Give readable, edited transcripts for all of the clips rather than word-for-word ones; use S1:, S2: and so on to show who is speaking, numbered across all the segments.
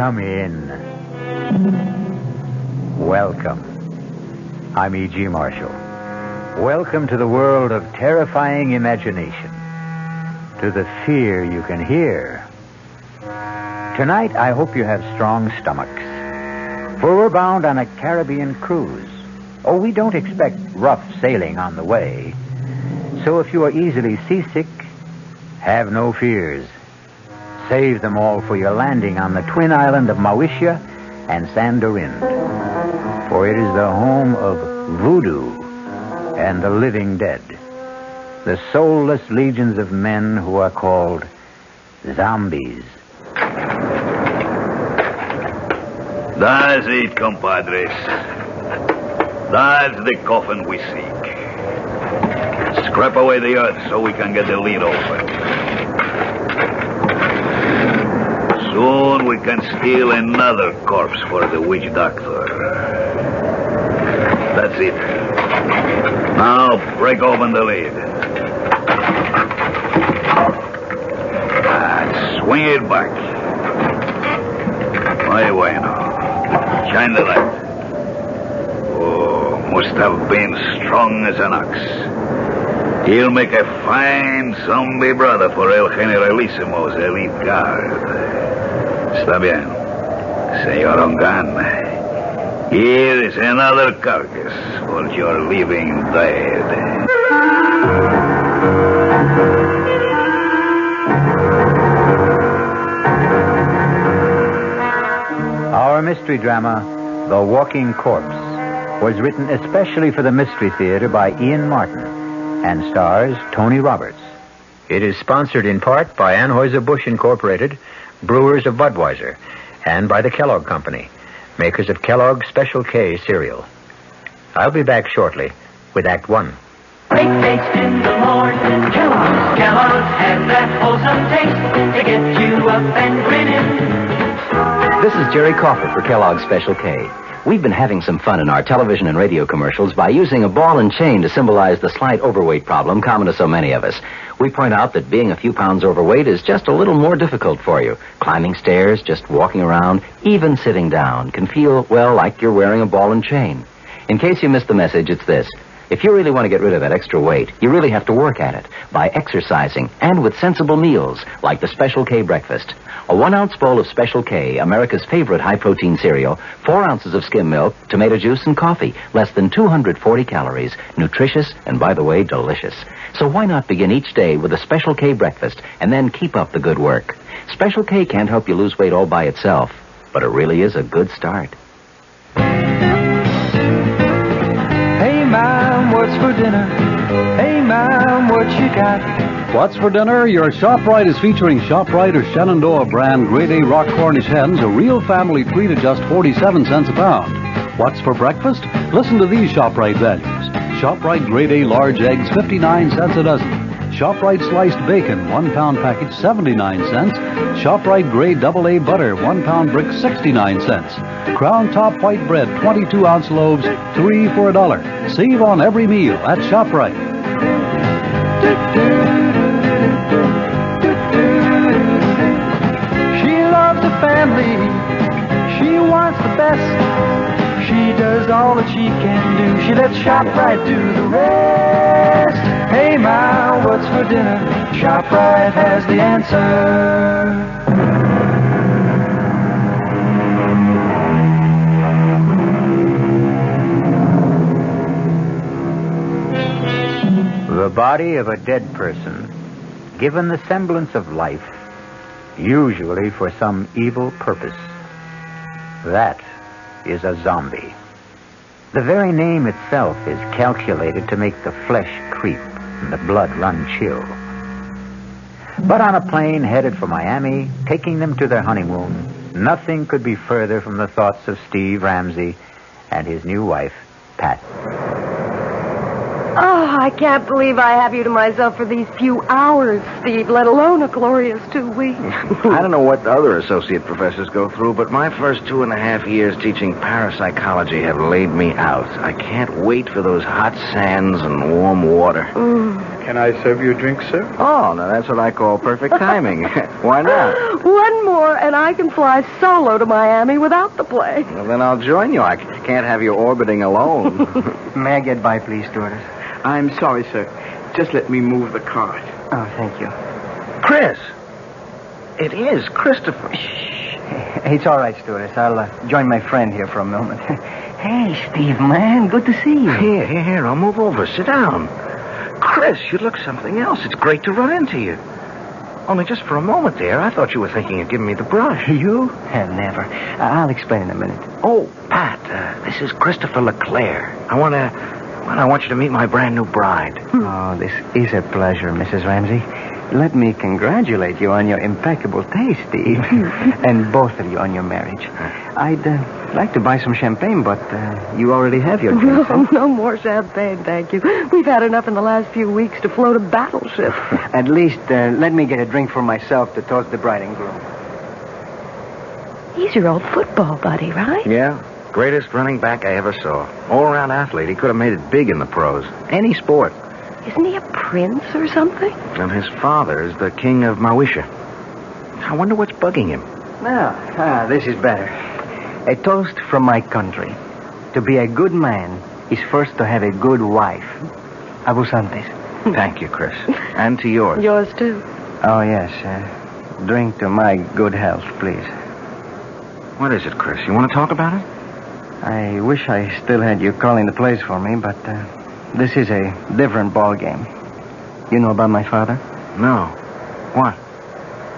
S1: Come in. Welcome. I'm E.G. Marshall. Welcome to the world of terrifying imagination. To the fear you can hear. Tonight, I hope you have strong stomachs. For we're bound on a Caribbean cruise. Oh, we don't expect rough sailing on the way. So if you are easily seasick, have no fears. Save them all for your landing on the twin island of Mauritia and Sandorin. For it is the home of voodoo and the living dead. The soulless legions of men who are called zombies.
S2: That's it, compadres. That's the coffin we seek. Scrap away the earth so we can get the lid open. Soon we can steal another corpse for the witch doctor. That's it. Now break open the lid. Swing it back. Muy bueno. Shine the light. Oh, must have been strong as an ox. He'll make a fine zombie brother for El Generalissimo's elite guard. Está bien, Señor Ongan. Here is another carcass for your living dead.
S1: Our mystery drama, The Walking Corpse, was written especially for the Mystery Theater by Ian Martin and stars Tony Roberts. It is sponsored in part by Anheuser-Busch Incorporated, brewers of Budweiser, and by the Kellogg Company, makers of Kellogg's Special K cereal. I'll be back shortly with Act One.
S3: Great taste in the morning. Kellogg's has that wholesome taste to get you up and grinning.
S4: This is Jerry Crawford for Kellogg's Special K. We've been having some fun in our television and radio commercials by using a ball and chain to symbolize the slight overweight problem common to so many of us. We point out that being a few pounds overweight is just a little more difficult for you. Climbing stairs, just walking around, even sitting down can feel, well, like you're wearing a ball and chain. In case you missed the message, it's this. If you really want to get rid of that extra weight, you really have to work at it by exercising and with sensible meals like the Special K breakfast. A 1-ounce bowl of Special K, America's favorite high-protein cereal, 4 ounces of skim milk, tomato juice, and coffee. Less than 240 calories. Nutritious and, by the way, delicious. So why not begin each day with a Special K breakfast and then keep up the good work? Special K can't help you lose weight all by itself, but it really is a good start.
S5: Hey, Mom, what's for dinner? Hey, Mom, what you got?
S6: What's for dinner? Your ShopRite is featuring ShopRite or Shenandoah brand Grade A Rock Cornish hens, a real family treat at just 47 cents a pound. What's for breakfast? Listen to these ShopRite values. ShopRite Grade A large eggs, 59 cents a dozen. ShopRite sliced bacon, 1 pound package, 79 cents. ShopRite Grade AA butter, 1 pound brick, 69 cents. Crown Top white bread, 22-ounce loaves, 3 for $1. Save on every meal at ShopRite.
S5: She loves the family. She wants the best. She does all that she can do. She lets ShopRite do the rest. Hey, Ma, what's for dinner? ShopRite has the answer.
S1: The body of a dead person, given the semblance of life, usually for some evil purpose. That is a zombie. The very name itself is calculated to make the flesh creep and the blood run chill. But on a plane headed for Miami, taking them to their honeymoon, nothing could be further from the thoughts of Steve Ramsey and his new wife, Pat.
S7: Oh, I can't believe I have you to myself for these few hours, Steve, let alone a glorious 2 weeks.
S8: I don't know what the other associate professors go through, but my first 2.5 years teaching parapsychology have laid me out. I can't wait for those hot sands and warm water.
S9: Can I serve you a drink, sir?
S8: Oh, now that's what I call perfect timing. Why not?
S7: One more, and I can fly solo to Miami without the plane.
S8: Well, then I'll join you. I can't have you orbiting alone.
S10: May I get by, please, stewardess?
S9: I'm sorry, sir. Just let me move the cart.
S10: Oh, thank you.
S8: Chris! It is Christopher.
S10: Shh. It's all right, stewardess. I'll join my friend here for a moment. Hey, Steve, man. Good to see you.
S8: Here. I'll move over. Sit down. Chris, you look something else. It's great to run into you. Only just for a moment there, I thought you were thinking of giving me the brush.
S10: You? Never. I'll explain in a minute.
S8: Oh, Pat, this is Christopher LeClaire. I want you to meet my brand new bride.
S10: Oh, this is a pleasure, Mrs. Ramsey. Let me congratulate you on your impeccable taste, Steve. And both of you on your marriage. I'd like to buy some champagne, but you already have your drink.
S7: No more champagne, thank you. We've had enough in the last few weeks to float a battleship.
S10: At least, let me get a drink for myself to toast the bride and groom.
S7: He's your old football buddy, right?
S8: Yeah. Greatest running back I ever saw. All-around athlete. He could have made it big in the pros. Any sport.
S7: Isn't he a prince or something?
S8: And his father is the king of Mawisha. I wonder what's bugging him.
S10: Now, this is better. A toast from my country. To be a good man is first to have a good wife. Abusantes.
S8: Thank you, Chris. And to yours.
S7: Yours, too.
S10: Oh, yes. Drink to my good health, please.
S8: What is it, Chris? You want to talk about it?
S10: I wish I still had you calling the plays for me, but this is a different ball game. You know about my father?
S8: No. What?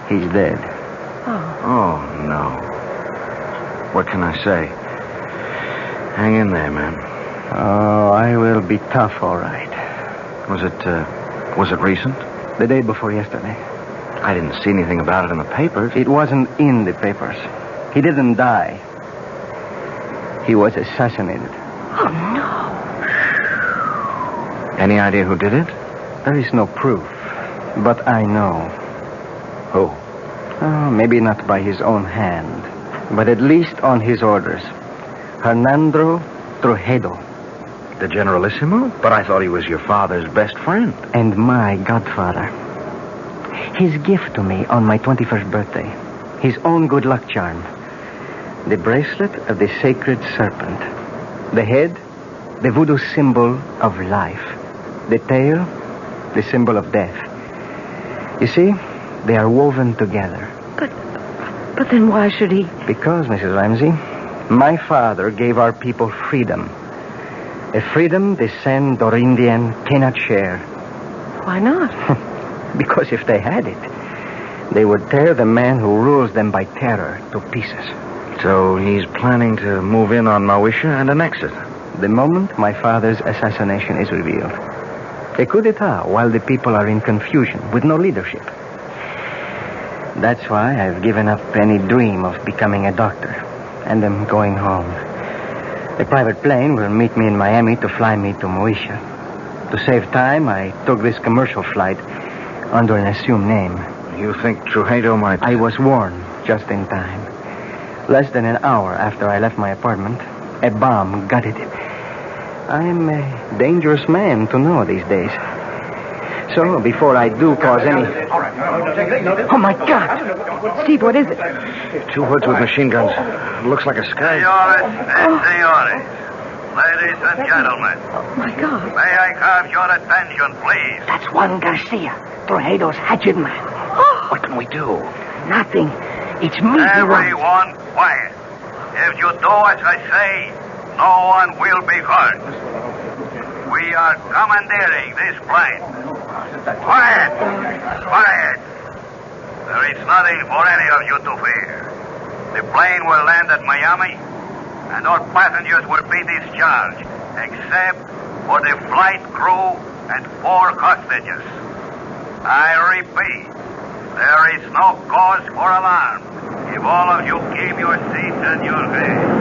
S10: He's dead.
S8: Oh, no. What can I say? Hang in there, man.
S10: Oh, I will be tough, all right.
S8: Was it recent?
S10: The day before yesterday.
S8: I didn't see anything about it in the papers.
S10: It wasn't in the papers. He didn't die. He was assassinated.
S7: Oh, no.
S8: Any idea who did it?
S10: There is no proof, but I know.
S8: Who?
S10: Oh, maybe not by his own hand, but at least on his orders. Hernando Trujillo.
S8: The Generalissimo? But I thought he was your father's best friend.
S10: And my godfather. His gift to me on my 21st birthday. His own good luck charm. The bracelet of the sacred serpent. The head, the voodoo symbol of life. The tail, the symbol of death. You see, they are woven together.
S7: But then why should he?
S10: Because, Mrs. Ramsey, my father gave our people freedom. A freedom the San Dorindian cannot share.
S7: Why not?
S10: Because if they had it, they would tear the man who rules them by terror to pieces.
S8: So he's planning to move in on Mawisha and annex it.
S10: The moment my father's assassination is revealed. A coup d'etat while the people are in confusion with no leadership. That's why I've given up any dream of becoming a doctor. And am going home. A private plane will meet me in Miami to fly me to Mawisha. To save time, I took this commercial flight under an assumed name.
S8: You think Trujillo might...
S10: I was warned just in time. Less than an hour after I left my apartment, a bomb gutted it. I'm a dangerous man to know these days. So, before I do cause any... Oh, my God!
S7: Steve, what is it?
S8: Two hoods with machine guns. Looks like a sky.
S2: Senores. Ladies and gentlemen.
S7: Oh, my God.
S2: May I have your attention, please?
S10: That's Juan Garcia, Trujillo's hatchet man.
S8: What can we do?
S10: Nothing. It's me.
S2: Everyone quiet. If you do as I say, no one will be hurt. We are commandeering this plane. Quiet! Quiet! There is nothing for any of you to fear. The plane will land at Miami, and all passengers will be discharged, except for the flight crew and 4 hostages. I repeat, there is no cause for alarm if all of you keep your seats and your heads.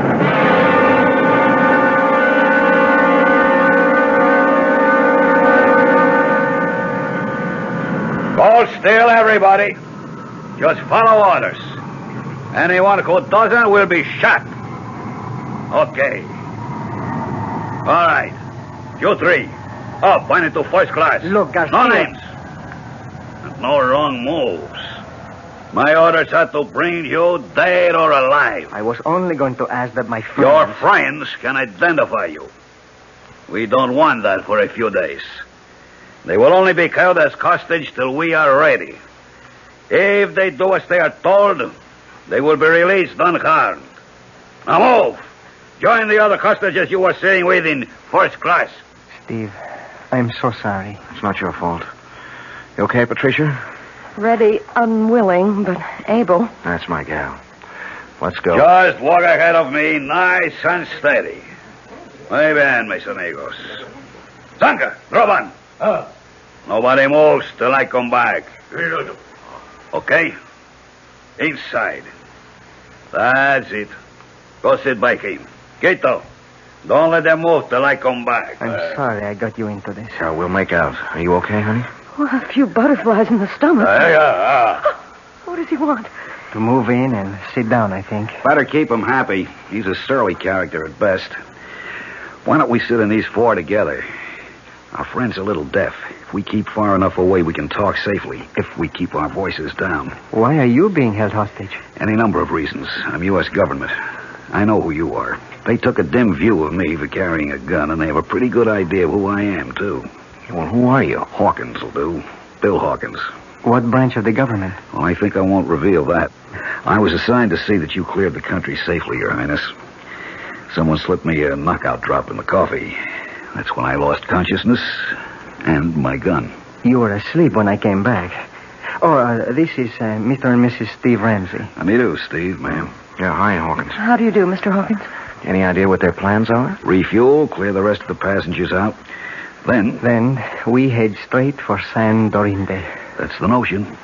S2: Hold still, everybody. Just follow orders. Anyone who doesn't will be shot. Okay. All right. You 3. Up, find it to first class.
S10: Look, Garcia.
S2: No names. And no wrong moves. My orders are to bring you dead or alive.
S10: I was only going to ask that my friends...
S2: Your friends can identify you. We don't want that for a few days. They will only be held as hostage till we are ready. If they do as they are told, they will be released unharmed. Now move. Join the other hostages you were sitting with in first class.
S10: Steve, I'm so sorry.
S8: It's not your fault. You okay, Patricia?
S7: Ready, unwilling, but able.
S8: That's my gal. Let's go.
S2: Just walk ahead of me, nice and steady. Muy bien, mis amigos. Zanka, Grossman. Nobody moves till I come back. Okay? Inside. That's it. Go sit by him. Quito, don't let them move till I come back.
S10: I'm sorry I got you into this.
S8: Yeah, we'll make out. Are you okay, honey?
S7: Well, a few butterflies in the stomach. What does he want?
S10: To move in and sit down, I think.
S11: Better keep him happy. He's a surly character at best. Why don't we sit in these four together? Our friend's a little deaf. If we keep far enough away, we can talk safely. If we keep our voices down.
S10: Why are you being held hostage?
S11: Any number of reasons. I'm U.S. government. I know who you are. They took a dim view of me for carrying a gun, and they have a pretty good idea of who I am, too.
S8: Well, who are you?
S11: Hawkins will do. Bill Hawkins.
S10: What branch of the government?
S11: Well, I think I won't reveal that. I was assigned to see that you cleared the country safely, Your Highness. Someone slipped me a knockout drop in the coffee. That's when I lost consciousness and my gun.
S10: You were asleep when I came back. Oh, this is Mr. and Mrs. Steve Ramsey.
S11: I meet you, Steve, ma'am.
S8: Yeah, hi, Hawkins.
S7: How do you do, Mr. Hawkins?
S8: Any idea what their plans are?
S11: Refuel, clear the rest of the passengers out. Then
S10: we head straight for San Dorinde.
S11: That's the notion.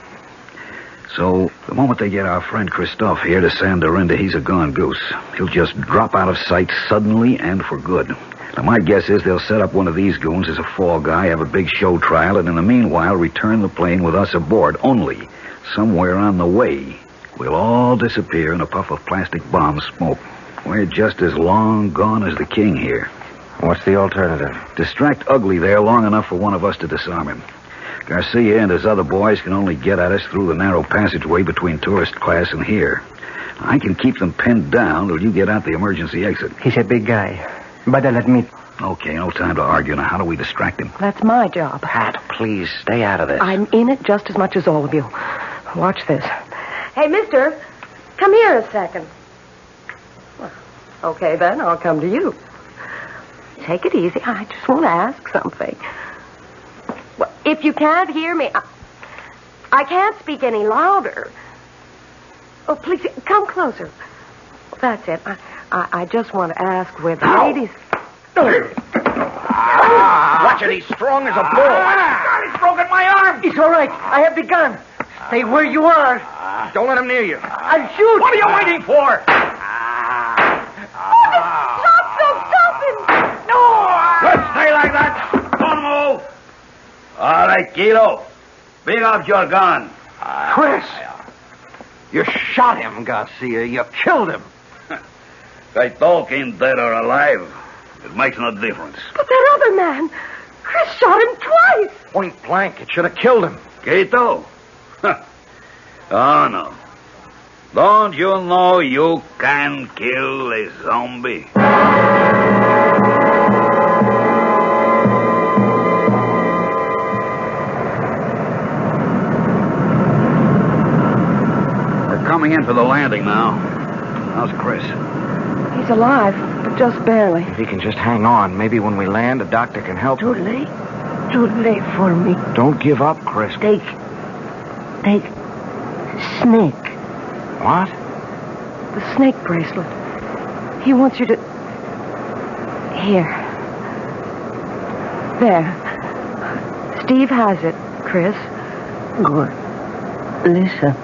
S11: So, the moment they get our friend Christophe here to San Dorinde, he's a gone goose. He'll just drop out of sight suddenly and for good. Now, my guess is they'll set up one of these goons as a fall guy, have a big show trial, and in the meanwhile return the plane with us aboard. Only, somewhere on the way, we'll all disappear in a puff of plastic bomb smoke. We're just as long gone as the king here.
S8: What's the alternative?
S11: Distract Ugly there long enough for one of us to disarm him. Garcia and his other boys can only get at us through the narrow passageway between tourist class and here. I can keep them pinned down till you get out the emergency exit.
S10: He's a big guy, but I'll admit...
S11: Okay, no time to argue. Now, how do we distract him?
S7: That's my job.
S8: Pat, please, stay out of this.
S7: I'm in it just as much as all of you. Watch this. Hey, mister, come here a second. Well, okay, then, I'll come to you. Take it easy. I just want to ask something. Well, if you can't hear me, I can't speak any louder. Oh, please, come closer. That's it. I just want to ask where the ladies...
S8: Watch it, he's strong as a bull. God, he's broken my arm.
S10: It's all right. I have the gun. Stay where you are.
S8: Don't let him near you.
S10: I'll shoot.
S8: What are you waiting for?
S7: Stop him!
S2: No! Just stay like that. Don't move. All right, Kilo. Bring up your gun.
S8: Chris, you shot him, Garcia. You killed him.
S2: I talking dead or alive. It makes no difference.
S7: But that other man, Chris shot him twice.
S8: Point blank. It should have killed him.
S2: Quito? Oh, no. Don't you know you can kill a zombie?
S11: We're coming in for the landing now. How's Chris?
S7: He's alive, but just barely.
S8: If he can just hang on, maybe when we land, a doctor can help
S12: Too
S8: him.
S12: late. Too late for me.
S8: Don't give up, Chris.
S12: Take snake.
S8: What?
S7: The snake bracelet. He wants you to... Here. There. Steve has it, Chris.
S12: Good. Listen.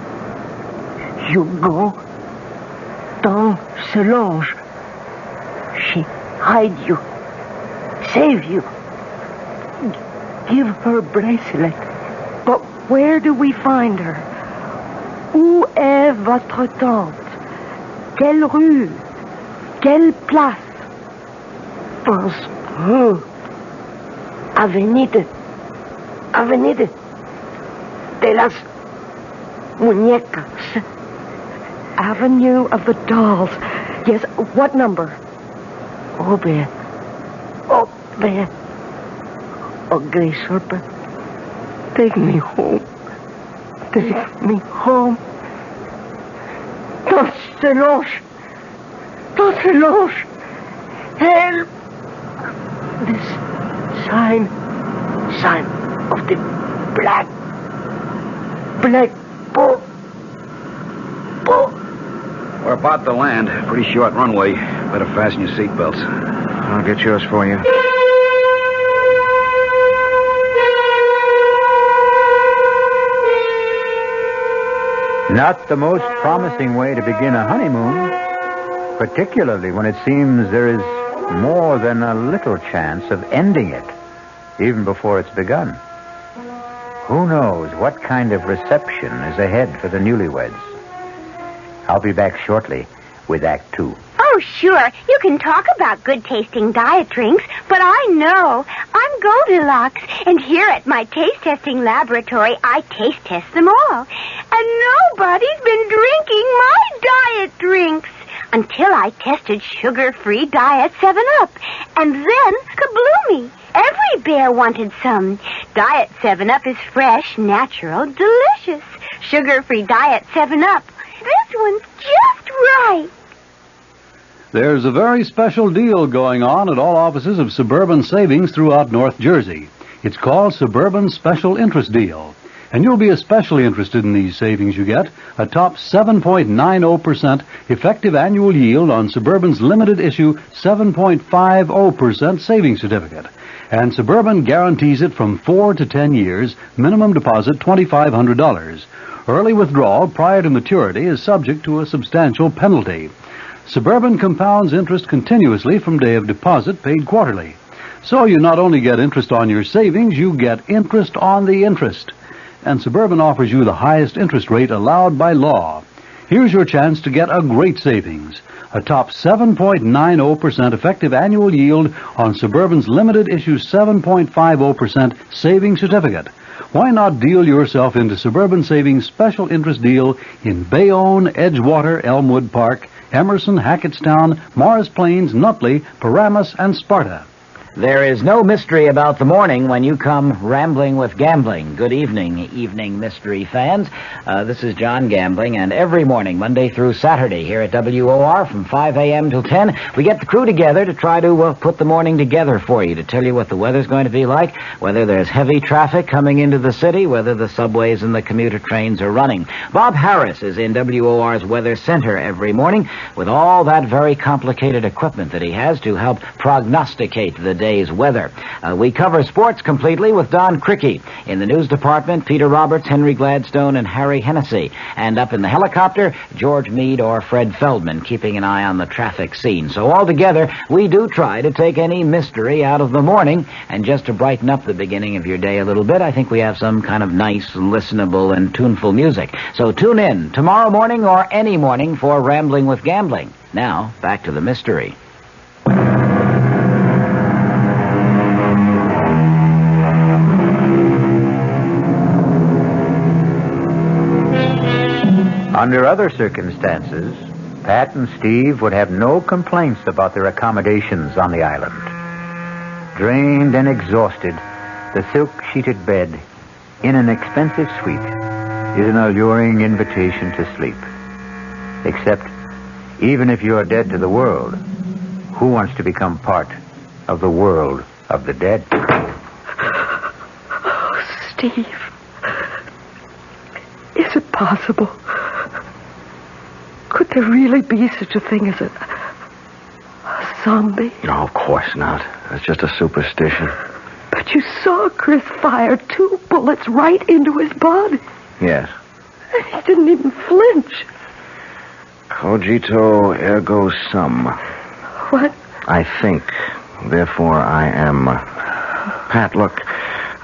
S12: You go down Solange. She hide you. Save you. Give her bracelet.
S7: But where do we find her? Où est votre tante? Quelle rue? Quelle place?
S12: Passe peu. Avenida de las muñecas.
S7: Avenue of the Dolls. Yes, what number?
S12: Oh, Ben. Oh, Grace Harper. Take me home. Take me home. Don't se loge. Help. This sign of the black bull.
S11: We're about to land. Pretty short runway. Better fasten your seatbelts.
S8: I'll get yours for you.
S1: Not the most promising way to begin a honeymoon, particularly when it seems there is more than a little chance of ending it, even before it's begun. Who knows what kind of reception is ahead for the newlyweds? I'll be back shortly with Act 2.
S13: Oh, sure. You can talk about good-tasting diet drinks, but I know. I'm Goldilocks, and here at my taste-testing laboratory, I taste-test them all. And nobody's been drinking my diet drinks until I tested sugar-free Diet 7-Up. And then, kabloomy, every bear wanted some. Diet 7-Up is fresh, natural, delicious. Sugar-free Diet 7-Up. This one's just right.
S6: There's a very special deal going on at all offices of Suburban Savings throughout North Jersey. It's called Suburban Special Interest Deal. And you'll be especially interested in these savings you get. A top 7.90% effective annual yield on Suburban's limited issue 7.50% savings certificate. And Suburban guarantees it from 4 to 10 years, minimum deposit $2,500. Early withdrawal prior to maturity is subject to a substantial penalty. Suburban compounds interest continuously from day of deposit, paid quarterly. So you not only get interest on your savings, you get interest on the interest. And Suburban offers you the highest interest rate allowed by law. Here's your chance to get a great savings. A top 7.90% effective annual yield on Suburban's limited issue 7.50% savings certificate. Why not deal yourself into Suburban Savings Special Interest Deal in Bayonne, Edgewater, Elmwood Park, Emerson, Hackettstown, Morris Plains, Nutley, Paramus, and Sparta.
S4: There is no mystery about the morning when you come rambling with gambling. Good evening mystery fans. This is John Gambling, and every morning, Monday through Saturday, here at WOR from 5 a.m. till 10, we get the crew together to try to put the morning together for you, to tell you what the weather's going to be like, whether there's heavy traffic coming into the city, whether the subways and the commuter trains are running. Bob Harris is in WOR's Weather Center every morning with all that very complicated equipment that he has to help prognosticate the day's weather. We cover sports completely with Don Cricky. In the news department, Peter Roberts, Henry Gladstone, and Harry Hennessy. And up in the helicopter, George Meade or Fred Feldman, keeping an eye on the traffic scene. So altogether, we do try to take any mystery out of the morning. And just to brighten up the beginning of your day a little bit, I think we have some kind of nice, listenable, and tuneful music. So tune in tomorrow morning or any morning for Rambling with Gambling. Now, back to the mystery.
S1: Under other circumstances, Pat and Steve would have no complaints about their accommodations on the island. Drained and exhausted, the silk-sheeted bed in an expensive suite is an alluring invitation to sleep. Except, even if you are dead to the world, who wants to become part of the world of the dead?
S7: Oh, Steve. Is it possible? Could there really be such a thing as a zombie?
S8: No, of course not. That's just a superstition.
S7: But you saw Chris fire 2 bullets right into his body.
S8: Yes.
S7: And he didn't even flinch.
S8: Cogito ergo sum.
S7: What?
S8: I think, therefore I am. Pat, look,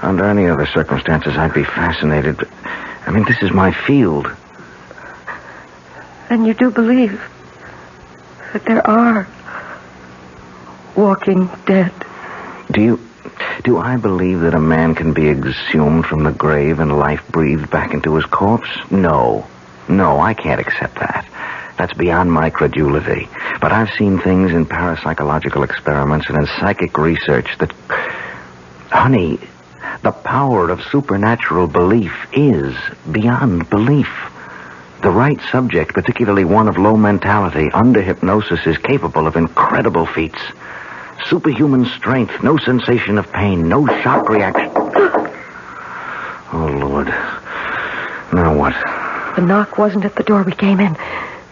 S8: under any other circumstances I'd be fascinated, but, I mean, this is my field.
S7: And you do believe that there are walking dead?
S8: Do Do I believe that a man can be exhumed from the grave and life breathed back into his corpse? No. No, I can't accept that. That's beyond my credulity. But I've seen things in parapsychological experiments and in psychic research that... Honey, the power of supernatural belief is beyond belief. The right subject, particularly one of low mentality, under hypnosis, is capable of incredible feats. Superhuman strength, no sensation of pain, no shock reaction. Oh, Lord. Now what?
S7: The knock wasn't at the door we came in.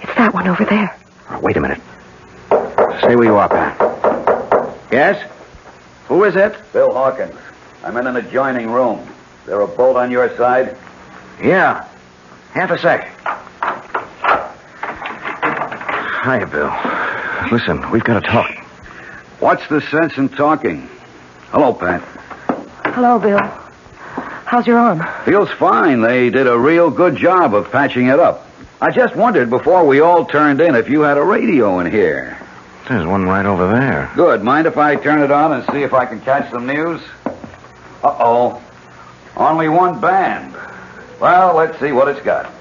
S7: It's that one over there.
S8: Oh, wait a minute. Stay where you are, Pat. Yes? Who is it?
S11: Bill Hawkins. I'm in an adjoining room. Is there a bolt on your side?
S8: Yeah. Half a sec. Hiya, Bill. Listen, we've got to talk.
S11: What's the sense in talking? Hello, Pat.
S7: Hello, Bill. How's your arm?
S11: Feels fine. They did a real good job of patching it up. I just wondered before we all turned in if you had a radio in here.
S8: There's one right over there.
S11: Good. Mind if I turn it on and see if I can catch some news? Uh-oh. Only one band. Well, let's see what it's got.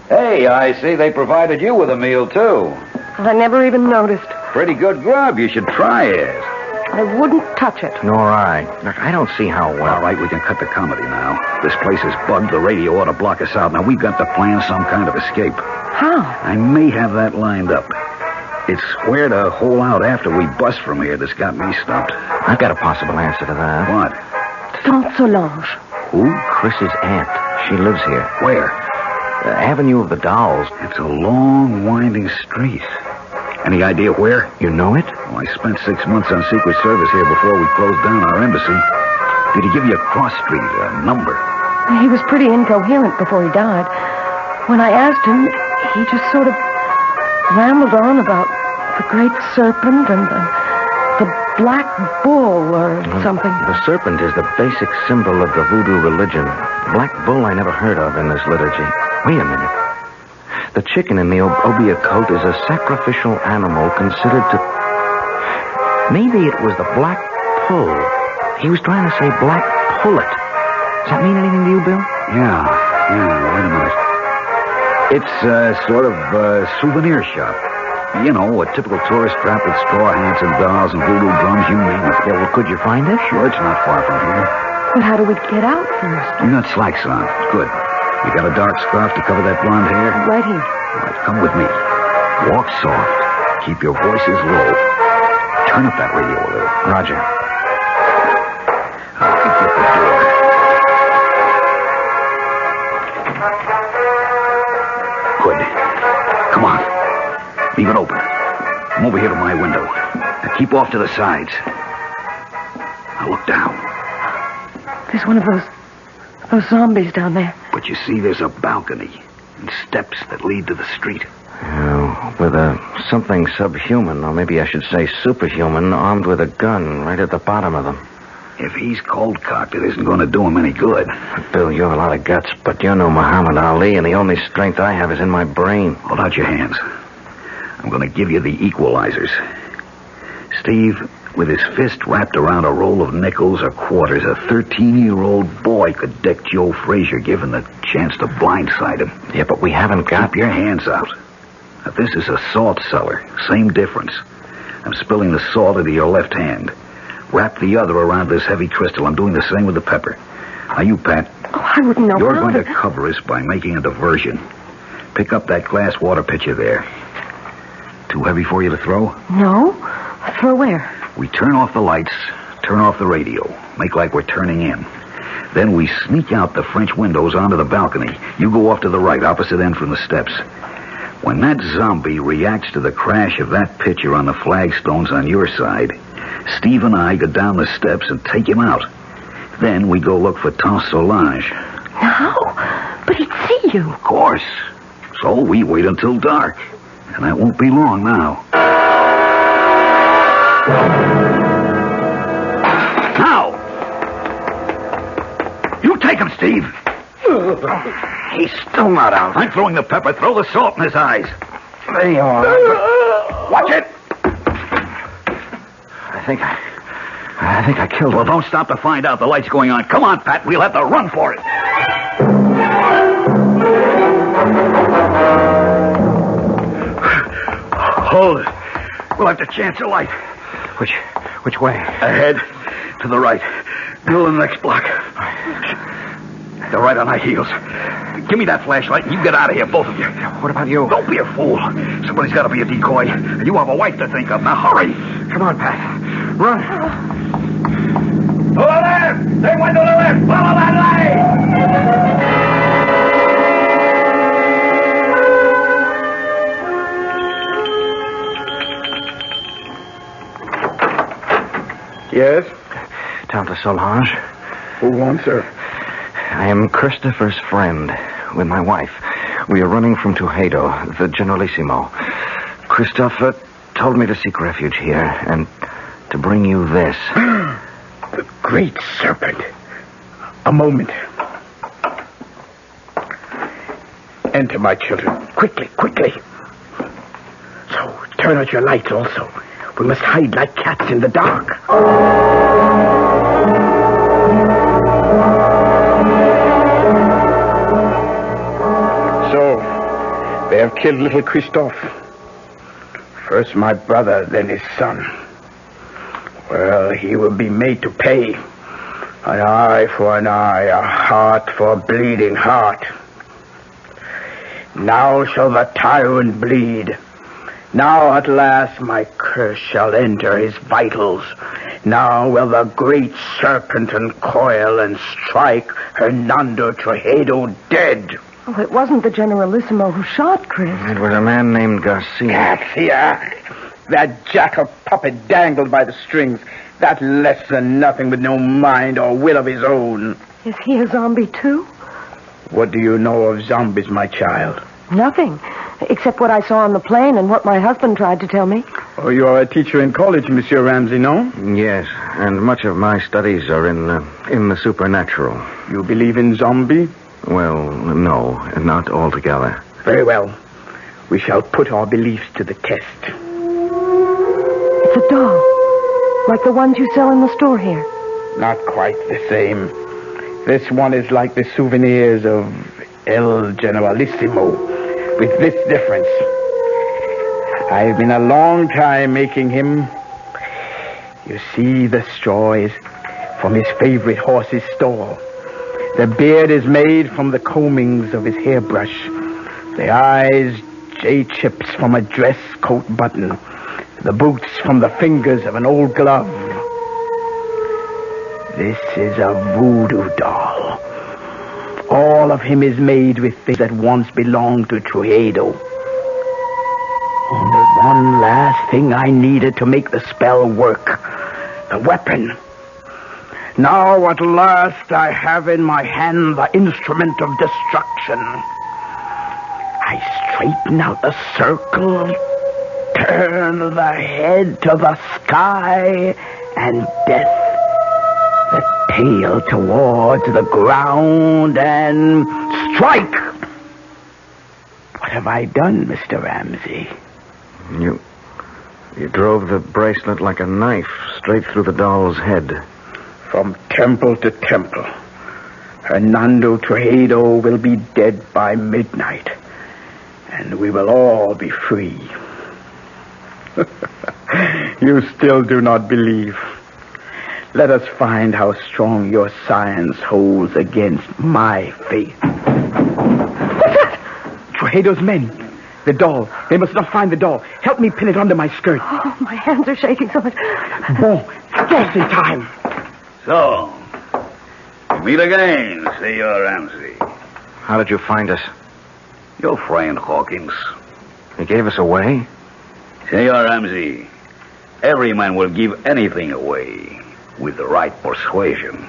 S11: Hey, I see they provided you with a meal, too.
S7: I never even noticed.
S11: Pretty good grub. You should try it.
S7: I wouldn't touch it.
S8: Nor I. Look, I don't see how well...
S11: All right, we can cut the comedy now. This place is bugged. The radio ought to block us out. Now, we've got to plan some kind of escape.
S7: How?
S11: I may have that lined up. It's where to hole out after we bust from here that's got me stumped.
S8: I've got a possible answer to that.
S11: What?
S7: Saint Solange.
S8: Who? Chris's aunt. She lives here.
S11: Where?
S8: Avenue of the Dolls.
S11: It's a long, winding street. Any idea where?
S8: You know it?
S11: Oh, I spent 6 months on Secret Service here before we closed down our embassy. Did he give you a cross street, a number?
S7: He was pretty incoherent before he died. When I asked him, he just sort of rambled on about the great serpent and the black bull or something.
S8: The serpent is the basic symbol of the voodoo religion. Black bull I never heard of in this liturgy. Wait a minute. The chicken in the Obia coat is a sacrificial animal considered to... Maybe it was the black pull. He was trying to say black pullet. Does that mean anything to you, Bill?
S11: Yeah, wait a minute. It's sort of a souvenir shop. You know, a typical tourist trap with straw hats and dolls and voodoo drums, you name it.
S8: Yeah, well, could you find it?
S11: Sure, it's not far from here.
S7: But how do we get out first?
S11: You got slacks on. Good. You got a dark scarf to cover that blonde hair?
S7: Right here.
S11: All right, come with me. Walk soft. Keep your voices low. Turn up that radio a little.
S8: Roger.
S11: I can get the door. Good. Come on. Leave it open. Come over here to my window. Now keep off to the sides. Now look down.
S7: There's one of those zombies down there.
S11: But you see, there's a balcony and steps that lead to the street.
S8: With something subhuman, or maybe I should say superhuman, armed with a gun right at the bottom of them.
S11: If he's cold-cocked, it isn't going to do him any good.
S8: Bill, you have a lot of guts, but you're no Muhammad Ali, and the only strength I have is in my brain.
S11: Hold out your hands. I'm going to give you the equalizers. Steve, with his fist wrapped around a roll of nickels or quarters, a 13-year-old boy could deck Joe Frazier given the chance to blindside him.
S8: Yeah, but we haven't got...
S11: Keep your hands out. Now, this is a salt cellar. Same difference. I'm spilling the salt into your left hand. Wrap the other around this heavy crystal. I'm doing the same with the pepper. Now, you, Pat.
S7: Oh, I wouldn't know.
S11: You're going to cover us by making a diversion. Pick up that glass water pitcher there. Too heavy for you to throw?
S7: No. Throw where?
S11: We turn off the lights, turn off the radio, make like we're turning in. Then we sneak out the French windows onto the balcony. You go off to the right, opposite end from the steps. When that zombie reacts to the crash of that pitcher on the flagstones on your side, Steve and I go down the steps and take him out. Then we go look for Saint Solange.
S7: No, but he'd see you.
S11: Of course. So we wait until dark. And that won't be long now. Now! You take him, Steve.
S8: He's still not out.
S11: I'm throwing the pepper. Throw the salt in his eyes.
S8: There you are.
S11: Watch it.
S8: I think
S11: I think I killed him.
S2: Well, don't stop to find out. The light's going on. Come on, Pat. We'll have to run for it. Hold it. We'll have to chance a light.
S11: Which way?
S2: Ahead. To the right. Middle of the next block. They're right on our heels. Give me that flashlight and you get out of here, both of you.
S11: What about you?
S2: Don't be a fool. Somebody's got to be a decoy. You have a wife to think of. Now hurry.
S11: Come on, Pat. Run.
S2: To the left! They went to the left! Follow that light!
S9: Yes?
S8: Tante Solange.
S9: Who wants her?
S8: I am Christopher's friend with my wife. We are running from Tuxedo, the Generalissimo. Christopher told me to seek refuge here and to bring you this.
S9: The great serpent. A moment. Enter, my children. Quickly, quickly. So, turn out your lights also. We must hide like cats in the dark. So, they have killed little Christophe. First my brother, then his son. Well, he will be made to pay. An eye for an eye, a heart for a bleeding heart. Now shall the tyrant bleed. Now at last my curse shall enter his vitals. Now will the great serpent uncoil and strike Hernando Tuxedo dead.
S7: Oh, it wasn't the Generalissimo who shot Chris.
S8: It was a man named Garcia.
S9: Garcia! That jackal puppet dangled by the strings. That less than nothing with no mind or will of his own.
S7: Is he a zombie, too?
S9: What do you know of zombies, my child?
S7: Nothing, except what I saw on the plane and what my husband tried to tell me.
S9: Oh, you are a teacher in college, Monsieur Ramsey, no?
S8: Yes, and much of my studies are in the supernatural.
S9: You believe in zombie?
S8: Well, no, not altogether.
S9: Very well. We shall put our beliefs to the test.
S7: It's a doll, like the ones you sell in the store here.
S9: Not quite the same. This one is like the souvenirs of El Generalissimo, with this difference. I've been a long time making him. You see, the straw is from his favorite horse's stall. The beard is made from the combings of his hairbrush. The eyes, J-chips from a dress coat button. The boots from the fingers of an old glove. This is a voodoo doll. All of him is made with things that once belonged to Tuxedo. Only one last thing I needed to make the spell work. The weapon. Now at last I have in my hand the instrument of destruction. I straighten out the circle, turn the head to the sky, and death. The tail towards the ground, and strike! What have I done, Mr. Ramsey?
S8: You drove the bracelet like a knife straight through the doll's head.
S9: From temple to temple, Hernando Tuxedo will be dead by midnight, and we will all be free. You still do not believe. Let us find how strong your science holds against my faith. What's that? Tuxedo's men. The doll. They must not find the doll. Help me pin it under my skirt.
S7: Oh, my hands are shaking so much.
S9: Bon, just in time.
S2: So, we meet again, Senor Ramsey.
S8: How did you find us?
S2: Your friend Hawkins.
S8: He gave us away?
S2: Senor Ramsey, every man will give anything away with the right persuasion.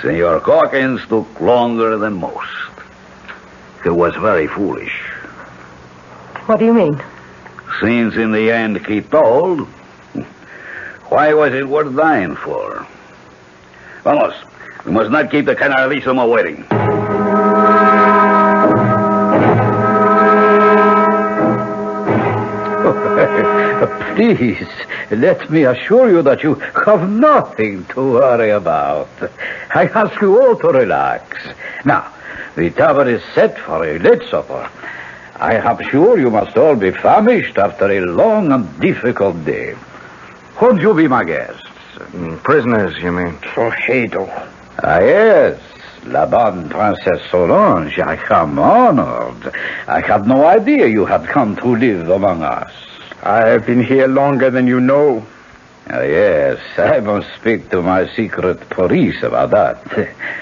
S2: Senor Hawkins took longer than most. He was very foolish.
S7: What do you mean?
S2: Since in the end he told, why was it worth dying for? Vamos, we must not keep the Generalissimo waiting.
S14: Please, let me assure you that you have nothing to worry about. I ask you all to relax. Now, the table is set for a late supper. I am sure you must all be famished after a long and difficult day. Won't you be my guests?
S8: Prisoners, you mean?
S9: So Hadel.
S14: Ah, yes. La bonne Princesse Solange, I am honored. I had no idea you had come to live among us.
S9: I have been here longer than you know.
S14: Ah, yes, I must speak to my secret police about that.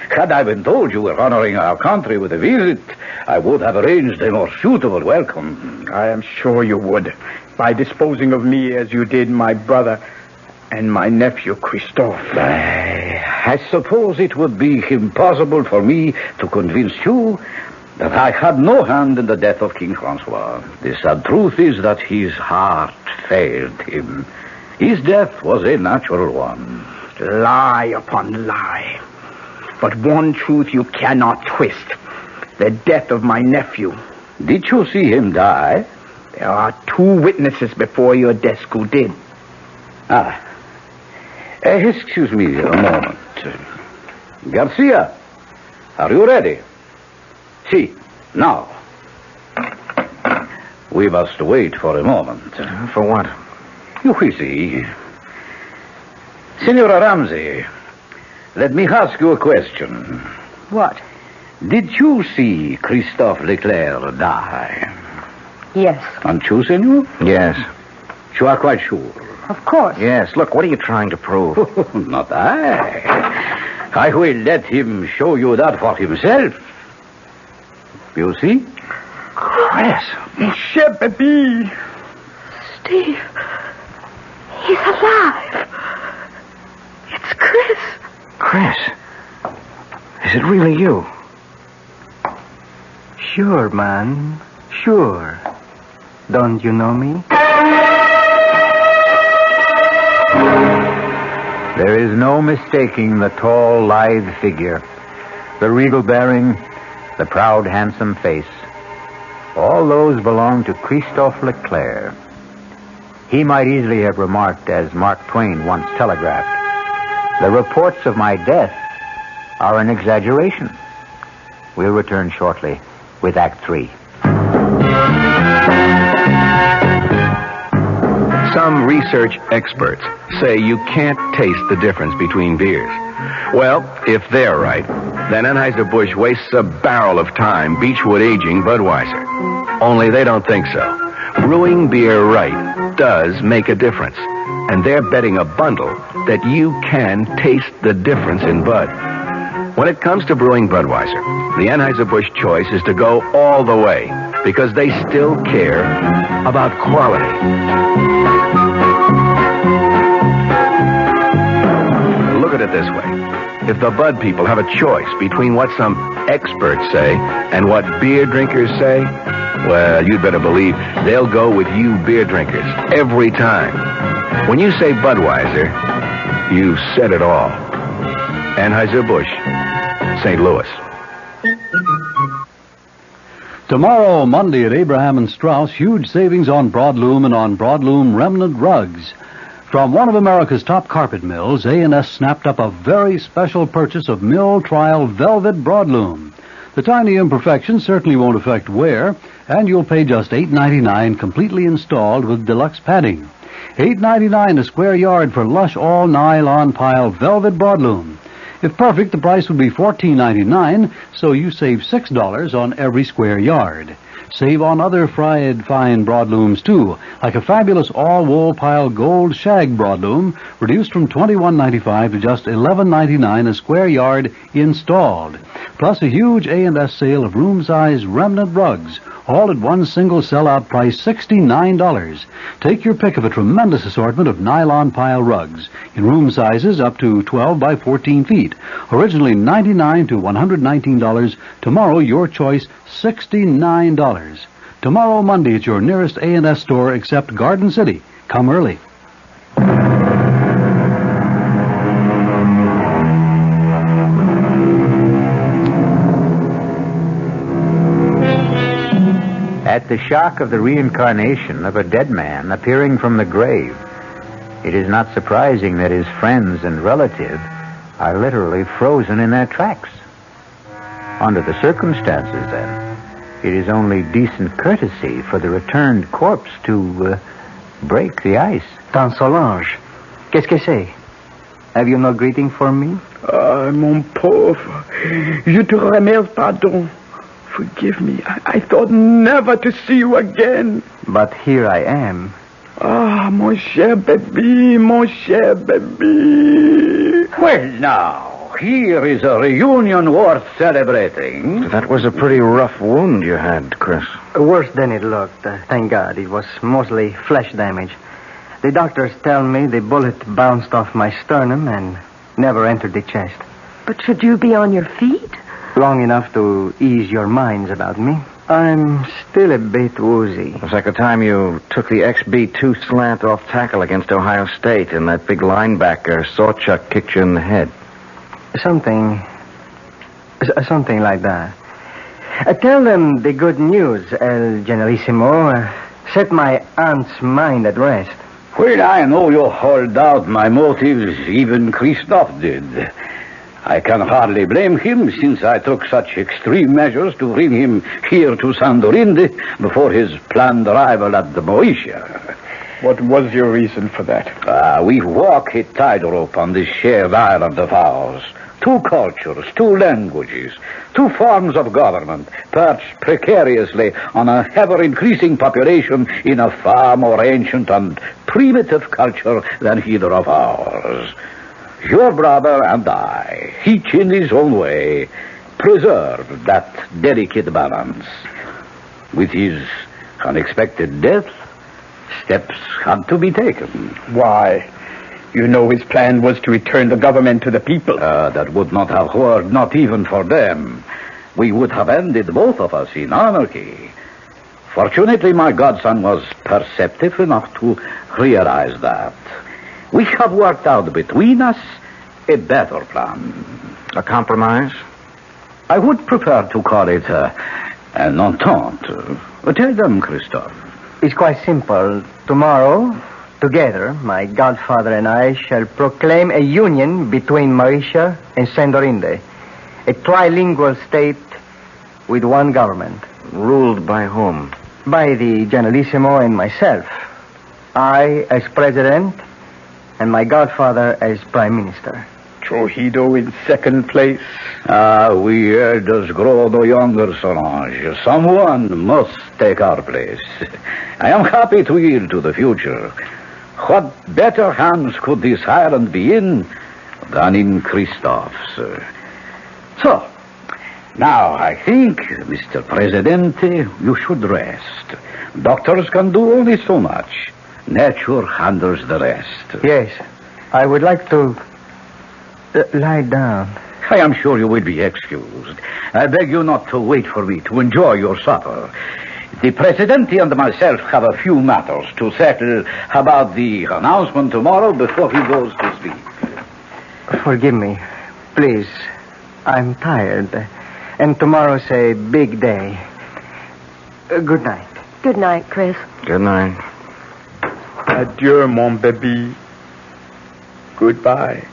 S14: Had I been told you were honoring our country with a visit, I would have arranged a more suitable welcome.
S9: I am sure you would, by disposing of me as you did my brother and my nephew, Christophe.
S14: I suppose it would be impossible for me to convince you that I had no hand in the death of King Francois. The sad truth is that his heart failed him. His death was a natural one.
S9: Lie upon lie. But one truth you cannot twist. The death of my nephew.
S14: Did you see him die?
S9: There are 2 witnesses before your desk who did.
S14: Excuse me a moment. Garcia, are you ready? See, now. We must wait for a moment.
S8: For what?
S14: You will see. Senora Ramsey, let me ask you a question.
S7: What?
S14: Did you see Christophe Leclerc die?
S7: Yes.
S14: And you, senor?
S8: Yes.
S14: You are quite sure?
S7: Of course.
S8: Yes. Look, what are you trying to prove?
S14: Not I. I will let him show you that for himself. You see?
S8: Chris.
S9: Monsieur Baby.
S7: Steve. He's alive. It's Chris.
S8: Chris. Is it really you?
S10: Sure, man. Sure. Don't you know me?
S1: There is no mistaking the tall, lithe figure, the regal bearing, the proud, handsome face. All those belong to Christophe Leclerc. He might easily have remarked, as Mark Twain once telegraphed, "The reports of my death are an exaggeration." We'll return shortly with Act 3.
S15: Some research experts say you can't taste the difference between beers. Well, if they're right, then Anheuser-Busch wastes a barrel of time Beechwood aging Budweiser. Only they don't think so. Brewing beer right does make a difference. And they're betting a bundle that you can taste the difference in Bud. When it comes to brewing Budweiser, the Anheuser-Busch choice is to go all the way because they still care about quality. Look at it this way. If the Bud people have a choice between what some experts say and what beer drinkers say, well, you'd better believe they'll go with you beer drinkers every time. When you say Budweiser, you've said it all. Anheuser-Busch, St. Louis.
S6: Tomorrow, Monday at Abraham and Strauss, huge savings on broadloom and on broadloom remnant rugs. From one of America's top carpet mills, A&S snapped up a very special purchase of mill trial velvet broadloom. The tiny imperfections certainly won't affect wear, and you'll pay just $8.99 completely installed with deluxe padding. $8.99 a square yard for lush all-nylon pile velvet broadloom. If perfect, the price would be $14.99, so you save $6 on every square yard. Save on other fried fine broadlooms, too, like a fabulous all-wool pile gold shag broadloom, reduced from $21.95 to just $11.99 a square yard installed. Plus a huge A&S sale of room-size remnant rugs, all at one single sellout price, $69. Take your pick of a tremendous assortment of nylon pile rugs in room sizes up to 12 by 14 feet. Originally $99 to $119. Tomorrow, your choice, $69. Tomorrow, Monday, at your nearest A&S store except Garden City. Come early.
S1: At the shock of the reincarnation of a dead man appearing from the grave, it is not surprising that his friends and relatives are literally frozen in their tracks. Under the circumstances, then, it is only decent courtesy for the returned corpse to break the ice.
S10: Tante Solange, qu'est-ce que c'est? Have you no greeting for me?
S9: Ah, mon pauvre. Je te remercie, pardon. Forgive me. I thought never to see you again.
S10: But here I am.
S9: Ah, mon cher baby, mon cher baby.
S14: Well, now, here is a reunion worth celebrating.
S8: That was a pretty rough wound you had, Chris.
S10: Worse than it looked. Thank God. It was mostly flesh damage. The doctors tell me the bullet bounced off my sternum and never entered the chest.
S7: But should you be on your feet?
S10: Long enough to ease your minds about me. I'm still a bit woozy.
S8: It's like the time you took the XB2 slant off tackle against Ohio State and that big linebacker Sawchuck kicked you in the head.
S10: Something like that. Tell them the good news, El Generalissimo. Set my aunt's mind at rest.
S14: Well, I know you hold out my motives, even Christophe did. I can hardly blame him, since I took such extreme measures to bring him here to Sandorinde before his planned arrival at the Boeotia.
S9: What was your reason for that?
S14: We walk a tightrope on this shared island of ours. 2 cultures, 2 languages, 2 forms of government, perched precariously on a ever-increasing population in a far more ancient and primitive culture than either of ours. Your brother and I, each in his own way, preserved that delicate balance. With his unexpected death, steps had to be taken.
S9: Why? You know his plan was to return the government to the people.
S14: That would not have worked, not even for them. We would have ended both of us in anarchy. Fortunately, my godson was perceptive enough to realize that. We have worked out between us a better plan.
S8: A compromise?
S14: I would prefer to call it an entente. Tell them, Christophe.
S10: It's quite simple. Tomorrow, together, my godfather and I shall proclaim a union between Mauritius and Sandorinde. A trilingual state with one government.
S8: Ruled by whom?
S10: By the Generalissimo and myself. I as president, and my godfather as prime minister.
S9: Trujillo in second place.
S14: We elders grow no younger, Solange. Someone must take our place. I am happy to yield to the future. What better hands could this island be in than in Christophe's? So, now I think, Mr. Presidente, you should rest. Doctors can do only so much. Nature handles the rest.
S10: Yes, I would like to lie down.
S14: I am sure you will be excused. I beg you not to wait for me to enjoy your supper. The Presidente and myself have a few matters to settle about the announcement tomorrow before he goes to sleep.
S10: Forgive me, please. I'm tired, and tomorrow's a big day. Good night.
S7: Good night, Chris.
S8: Good night.
S9: Adieu, mon baby. Goodbye.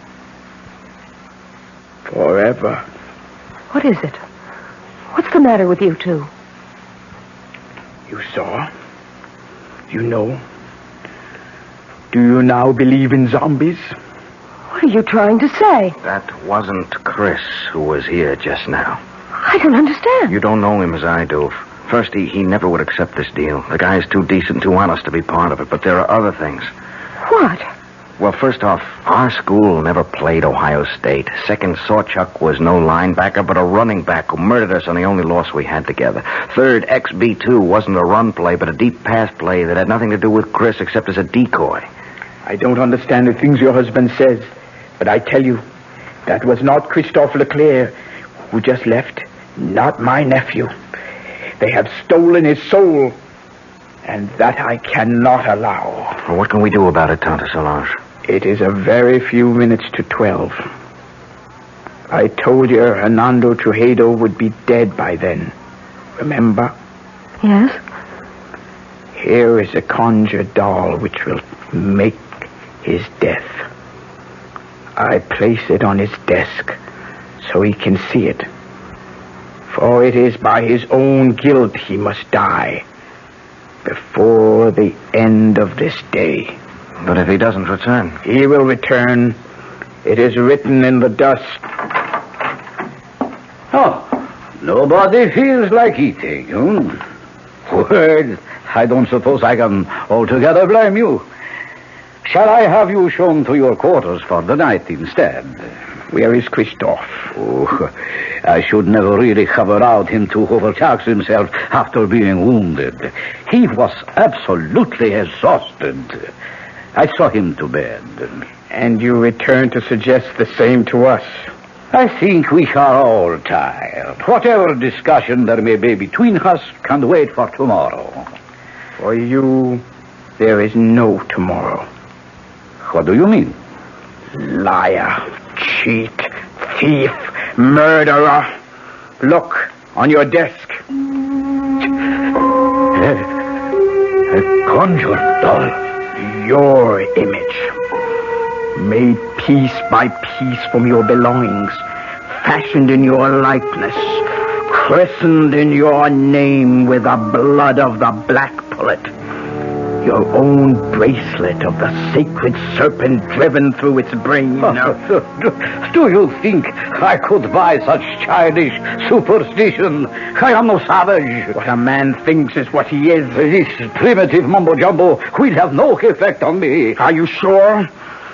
S9: Forever.
S7: What is it? What's the matter with you two?
S9: You saw? You know? Do you now believe in zombies?
S7: What are you trying to say?
S8: That wasn't Chris who was here just now.
S7: I don't understand.
S8: You don't know him as I do. First, he never would accept this deal. The guy's too decent, too honest to be part of it. But there are other things.
S7: What?
S8: Well, first off, our school never played Ohio State. Second, Sawchuck was no linebacker, but a running back who murdered us on the only loss we had together. Third, XB2 wasn't a run play, but a deep pass play that had nothing to do with Chris except as a decoy.
S9: I don't understand the things your husband says, but I tell you, that was not Christophe Leclerc who just left. Not my nephew. They have stolen his soul, and that I cannot allow.
S8: Well, what can we do about it, Tante Solange?
S9: It is a very few minutes to 12. I told you Hernando Trujillo would be dead by then. Remember?
S7: Yes.
S9: Here is a conjured doll which will make his death. I place it on his desk so he can see it. For it is by his own guilt he must die before the end of this day.
S8: But if he doesn't return?
S9: He will return. It is written in the dust.
S14: Oh, nobody feels like eating, Well, I don't suppose I can altogether blame you. Shall I have you shown to your quarters for the night instead?
S9: Where is Christophe?
S14: Oh, I should never really have allowed him to overtax himself after being wounded. He was absolutely exhausted. I saw him to bed.
S9: And you return to suggest the same to us?
S14: I think we are all tired. Whatever discussion there may be between us can wait for tomorrow.
S9: For you, there is no tomorrow.
S14: What do you mean?
S9: Liar, cheat, thief, murderer. Look, on your desk.
S14: A conjured doll.
S9: Your image. Made piece by piece from your belongings. Fashioned in your likeness. Christened in your name with the blood of the black pullet. Your own bracelet of the sacred serpent driven through its brain.
S14: Do you think I could buy such childish superstition? I am no savage.
S9: What a man thinks is what he is.
S14: This primitive mumbo-jumbo will have no effect on me.
S9: Are you sure?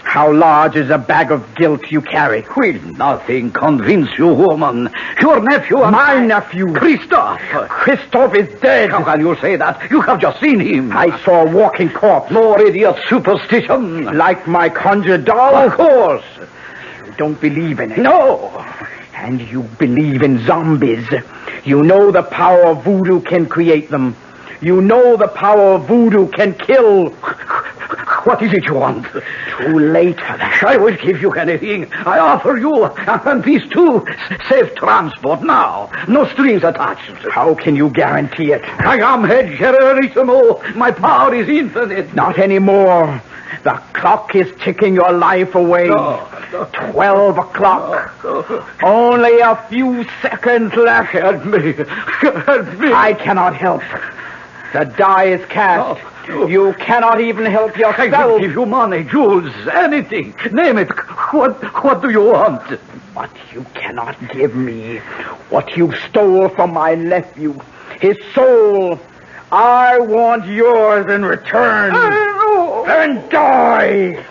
S9: How large is a bag of guilt you carry?
S14: Will nothing convince you, woman? Your nephew and
S9: my nephew.
S14: Christophe.
S9: Christophe is dead.
S14: How can you say that? You have just seen him.
S9: I saw a walking corpse.
S14: More idiot superstition.
S9: Like my conjured doll?
S14: Of course.
S9: You don't believe in it.
S14: No.
S9: And you believe in zombies. You know the power of voodoo can create them. You know the power of voodoo can kill.
S14: What is it you want?
S9: Too late for that.
S14: I will give you anything. I offer you, and these two, safe transport now. No strings attached.
S9: How can you guarantee it?
S14: I am head generalissimo. My power is infinite.
S9: Not anymore. The clock is ticking your life away.
S14: No.
S9: 12 o'clock.
S14: No.
S9: Only a few seconds left.
S14: Help me. Help me.
S9: I cannot help. The die is cast.
S14: No.
S9: You cannot even help yourself.
S14: I will give you money, jewels, anything. Name it. What do you want?
S9: But you cannot give me what you stole from my nephew. His soul. I want yours in return. Then die.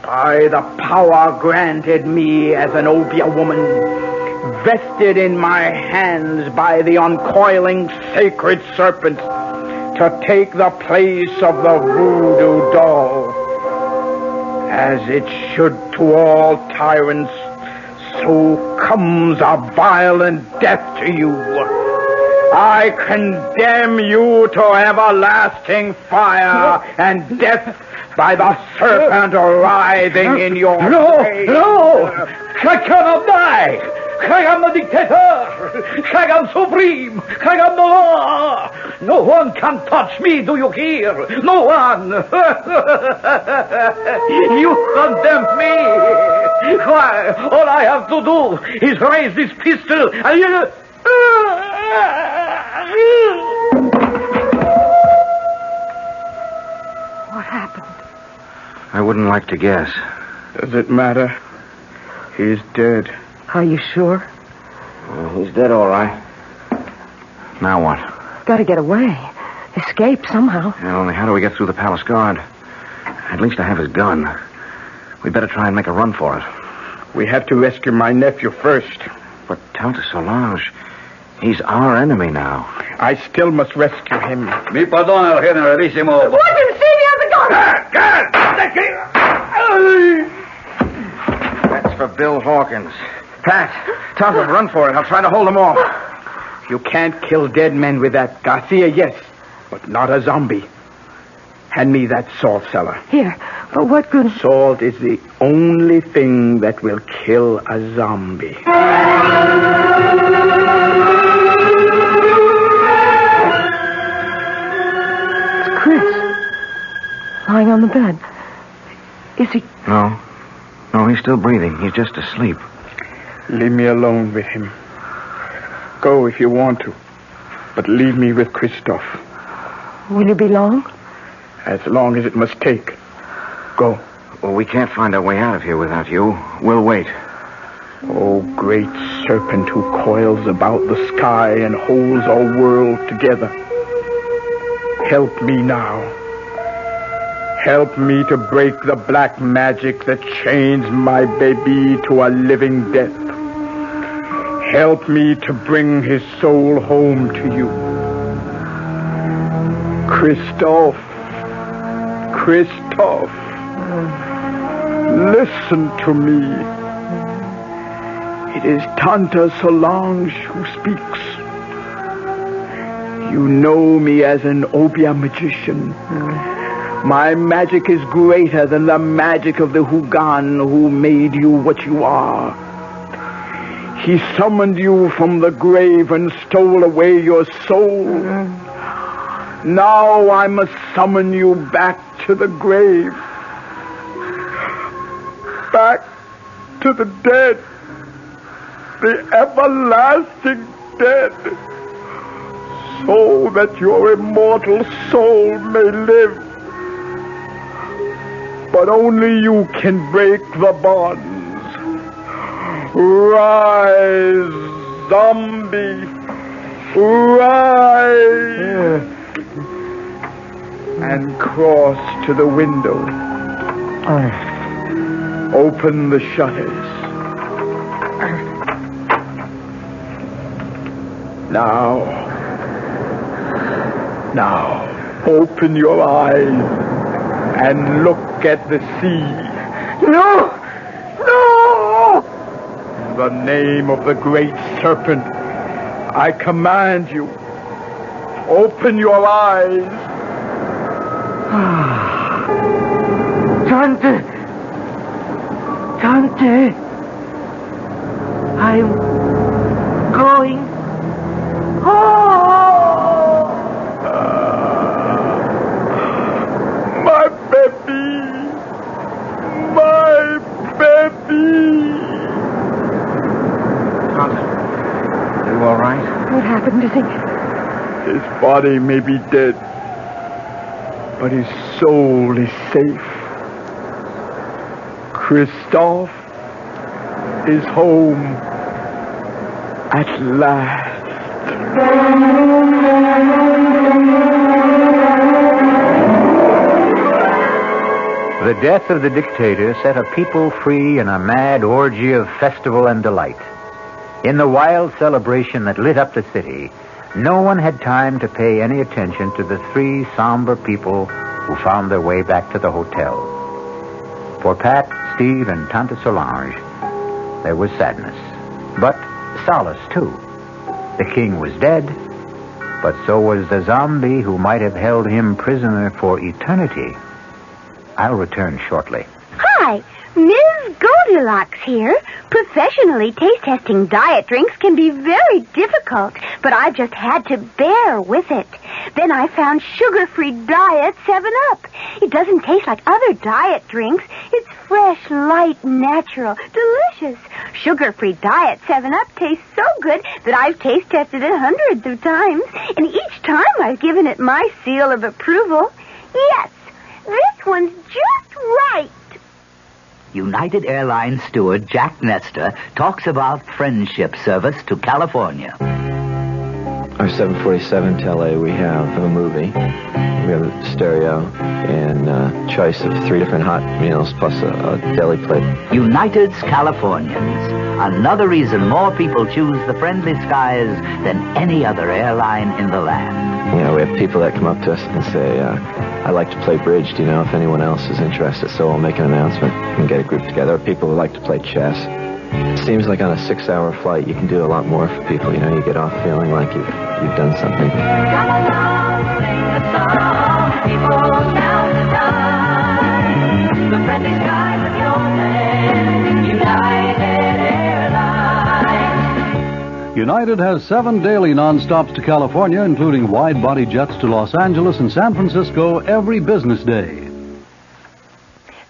S9: By the power granted me as an Obia woman, vested in my hands by the uncoiling sacred serpent, to take the place of the voodoo doll. As it should to all tyrants, so comes a violent death to you. I condemn you to everlasting fire and death by the serpent writhing in your face.
S14: No! I cannot die! I am the dictator! I am supreme! I am the law! No one can touch me, do you hear? No one! You condemn me! Why, all I have to do is raise this pistol and you...
S7: What happened?
S8: I wouldn't like to guess.
S9: Does it matter? He's dead.
S7: Are you sure?
S8: He's dead, all right. Now what?
S7: Gotta get away. Escape somehow.
S8: Yeah, only how do we get through the palace guard? At least I have his gun. We'd better try and make a run for it.
S9: We have to rescue my nephew first.
S8: But Tante Solange, he's our enemy now.
S9: I still must rescue him.
S14: Mi perdona, generalissimo.
S7: What did see the other gun?
S8: That's for Bill Hawkins. Pat, tell them run for it. I'll try to hold them off.
S9: You can't kill dead men with that. Garcia, yes, but not a zombie. Hand me that salt cellar.
S7: Here, for what good?
S9: Salt is the only thing that will kill a zombie.
S7: on the bed. Is he...
S8: No. No, he's still breathing. He's just asleep.
S9: Leave me alone with him. Go if you want to. But leave me with Christophe.
S7: Will you be long?
S9: As long as it must take. Go.
S8: Well, we can't find our way out of here without you. We'll wait.
S9: Oh, great serpent who coils about the sky and holds our world together. Help me now. Help me to break the black magic that chains my baby to a living death. Help me to bring his soul home to you. Christophe. Christophe. Listen to me. It is Tante Solange who speaks. You know me as an Obia magician. My magic is greater than the magic of the Hugan who made you what you are. He summoned you from the grave and stole away your soul. Now I must summon you back to the grave. Back to the dead. The everlasting dead. So that your immortal soul may live. But only you can break the bonds. Rise, zombie. Rise. And cross to the window. Open the shutters. Now, open your eyes and look at the sea. No! In the name of the great serpent, I command you, open your eyes.
S12: Tante, I'm going home.
S9: My baby.
S8: Tante, are you all right?
S7: What happened, is he?
S9: His body may be dead, but his soul is safe. Christophe is home at last.
S1: The death of the dictator set a people free in a mad orgy of festival and delight. In the wild celebration that lit up the city, no one had time to pay any attention to the three somber people who found their way back to the hotel. For Pat, Steve, and Tante Solange, there was sadness, but solace, too. The king was dead, but so was the zombie who might have held him prisoner for eternity. I'll return shortly.
S13: Hi, Ms. Goldilocks here. Professionally taste-testing diet drinks can be very difficult, but I just had to bear with it. Then I found sugar-free diet 7-Up. It doesn't taste like other diet drinks. It's fresh, light, natural, delicious. Sugar-free diet 7-Up tastes so good that I've taste-tested it hundreds of times, and each time I've given it my seal of approval. Yes, this one's just right.
S16: United Airlines steward Jack Nestor talks about friendship service to California.
S17: Our 747 to LA, we have a movie, we have a stereo, and a choice of 3 different hot meals plus a deli plate.
S16: United's Californians. Another reason more people choose the friendly skies than any other airline in the land.
S17: You know, we have people that come up to us and say, I like to play bridge. Do you know if anyone else is interested? So we'll make an announcement and get a group together. People who like to play chess. It seems like on a 6-hour flight, you can do a lot more for people. You know, you get off feeling like you've done something.
S3: Come along, sing a song, people now tonight. The friendly skies of your land, United Airlines.
S6: United has 7 daily non-stops to California, including wide-body jets to Los Angeles and San Francisco every business day.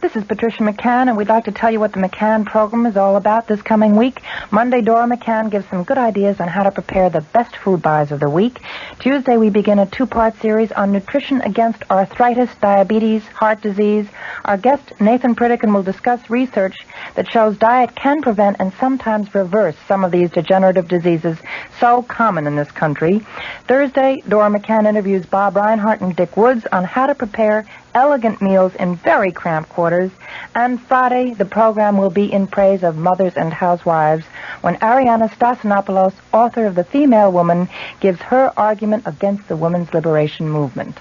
S18: This is Patricia McCann, and we'd like to tell you what the McCann program is all about this coming week. Monday, Dora McCann gives some good ideas on how to prepare the best food buys of the week. Tuesday, we begin a two-part series on nutrition against arthritis, diabetes, heart disease. Our guest, Nathan Pritikin, will discuss research that shows diet can prevent and sometimes reverse some of these degenerative diseases so common in this country. Thursday, Dora McCann interviews Bob Reinhart and Dick Woods on how to prepare elegant meals in very cramped quarters. And Friday, the program will be in praise of mothers and housewives when Ariana Stasinopoulos, author of The Female Woman, gives her argument against the women's liberation movement.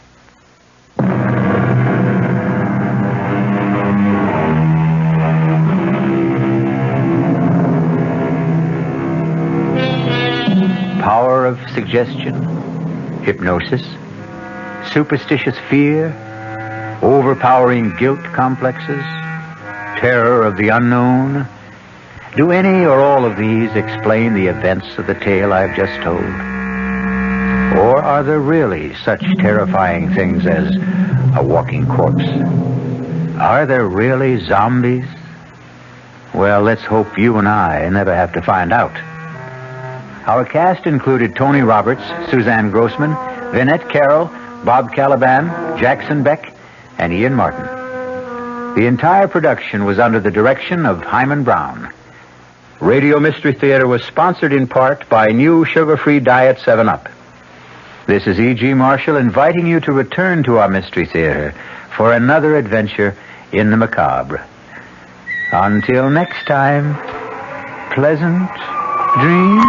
S1: Power of suggestion, hypnosis, superstitious fear, overpowering guilt complexes, terror of the unknown. Do any or all of these explain the events of the tale I've just told? Or are there really such terrifying things as a walking corpse? Are there really zombies? Well, let's hope you and I never have to find out. Our cast included Tony Roberts, Suzanne Grossman, Vinnette Carroll, Bob Kaliban, Jackson Beck, and Ian Martin. The entire production was under the direction of Hyman Brown. Radio Mystery Theater was sponsored in part by new sugar-free Diet 7-Up. This is E.G. Marshall inviting you to return to our Mystery Theater for another adventure in the macabre. Until next time, pleasant dreams.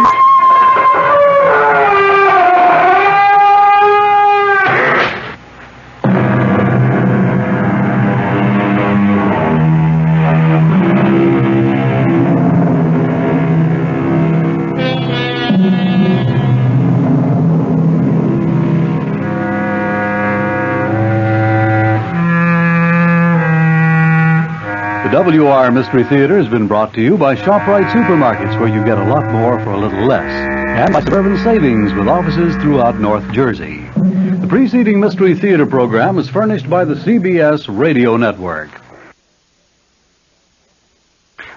S6: WR Mystery Theater has been brought to you by ShopRite Supermarkets, where you get a lot more for a little less, and by Suburban Savings with offices throughout North Jersey. The preceding Mystery Theater program is furnished by the CBS Radio Network.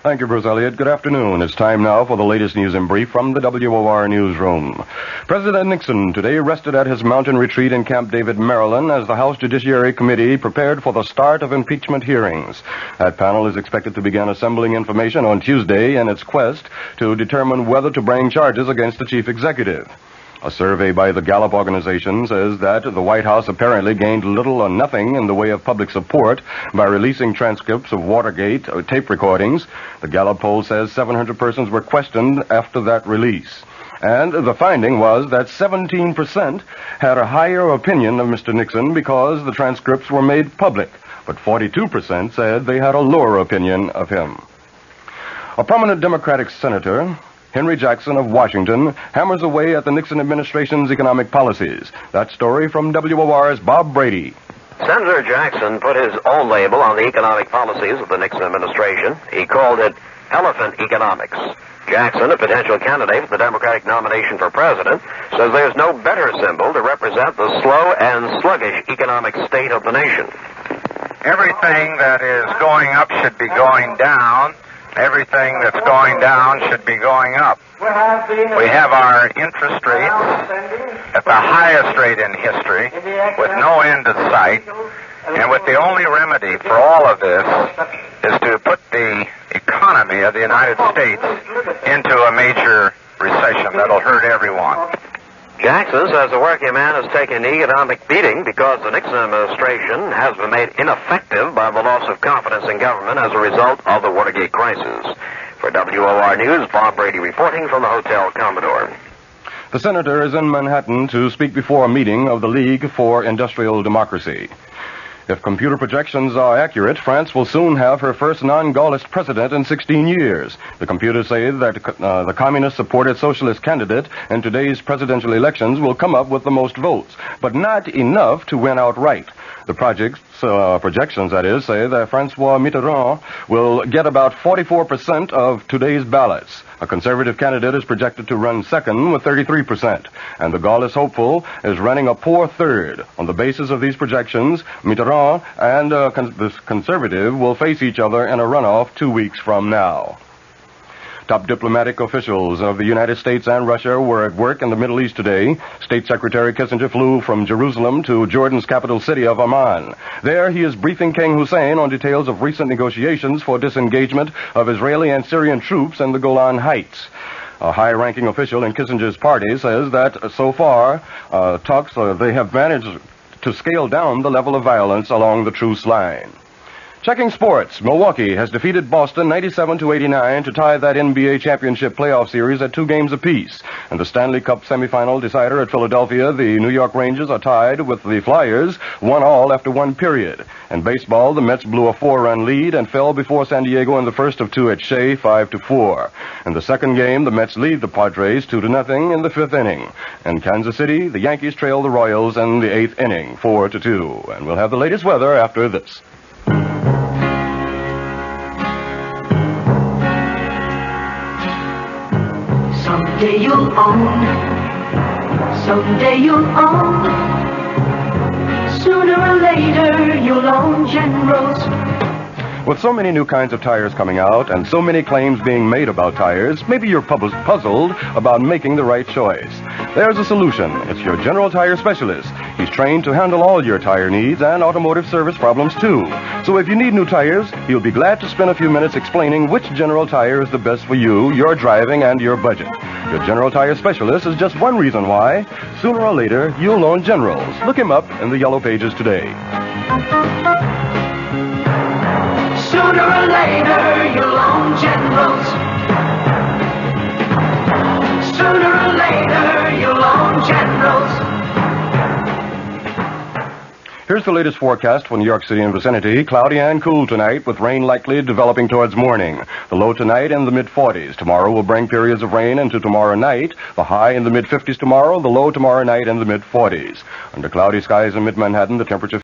S19: Thank you, Bruce Elliott. Good afternoon. It's time now for the latest news in brief from the WOR newsroom. President Nixon today rested at his mountain retreat in Camp David, Maryland, as the House Judiciary Committee prepared for the start of impeachment hearings. That panel is expected to begin assembling information on Tuesday in its quest to determine whether to bring charges against the chief executive. A survey by the Gallup organization says that the White House apparently gained little or nothing in the way of public support by releasing transcripts of Watergate tape recordings. The Gallup poll says 700 persons were questioned after that release. And the finding was that 17% had a higher opinion of Mr. Nixon because the transcripts were made public, but 42% said they had a lower opinion of him. A prominent Democratic senator, Henry Jackson of Washington, hammers away at the Nixon administration's economic policies. That story from WOR's Bob Brady.
S20: Senator Jackson put his own label on the economic policies of the Nixon administration. He called it elephant economics. Jackson, a potential candidate for the Democratic nomination for president, says there's no better symbol to represent the slow and sluggish economic state of the nation.
S21: Everything that is going up should be going down. Everything that's going down should be going up. We have our interest rates at the highest rate in history, with no end in sight, and with the only remedy for all of this is to put the economy of the United States into a major recession that'll hurt everyone.
S20: Jackson says the working man has taken the economic beating because the Nixon administration has been made ineffective by the loss of confidence in government as a result of the Watergate crisis. For WOR News, Bob Brady reporting from the Hotel Commodore.
S19: The senator is in Manhattan to speak before a meeting of the League for Industrial Democracy. If computer projections are accurate, France will soon have her first non-Gaullist president in 16 years. The computers say that the communist-supported socialist candidate in today's presidential elections will come up with the most votes, but not enough to win outright. The projections, that is, say that Francois Mitterrand will get about 44% of today's ballots. A conservative candidate is projected to run second with 33%, and the Gaullist hopeful is running a poor third. On the basis of these projections, Mitterrand and the conservative will face each other in a runoff 2 weeks from now. Top diplomatic officials of the United States and Russia were at work in the Middle East today. State Secretary Kissinger flew from Jerusalem to Jordan's capital city of Amman. There, he is briefing King Hussein on details of recent negotiations for disengagement of Israeli and Syrian troops in the Golan Heights. A high-ranking official in Kissinger's party says that so far, they have managed to scale down the level of violence along the truce line. Checking sports, Milwaukee has defeated Boston 97-89 to tie that NBA championship playoff series at 2 games apiece. And the Stanley Cup semifinal decider at Philadelphia, the New York Rangers are tied with the Flyers, 1-1 after 1 period. In baseball, the Mets blew a 4-run lead and fell before San Diego in the first of 2 at Shea, 5-4. In the second game, the Mets lead the Padres 2-0 in the 5th inning. In Kansas City, the Yankees trail the Royals in the 8th inning, 4-2. And we'll have the latest weather after this.
S12: Someday you'll own, someday you'll own, sooner or later you'll own Generals.
S19: With so many new kinds of tires coming out and so many claims being made about tires, maybe you're puzzled about making the right choice. There's a solution. It's your General Tire Specialist. He's trained to handle all your tire needs and automotive service problems, too. So if you need new tires, he'll be glad to spend a few minutes explaining which General Tire is the best for you, your driving, and your budget. Your General Tire Specialist is just one reason why, sooner or later, you'll own Generals. Look him up in the Yellow Pages today.
S12: Sooner or later you'll own Generals. Sooner or later you'll own Generals.
S19: Here's the latest forecast for New York City and vicinity. Cloudy and cool tonight, with rain likely developing towards morning. The low tonight in the mid-40s. Tomorrow will bring periods of rain into tomorrow night. The high in the mid-50s tomorrow, the low tomorrow night in the mid-40s. Under cloudy skies in mid-Manhattan, the temperature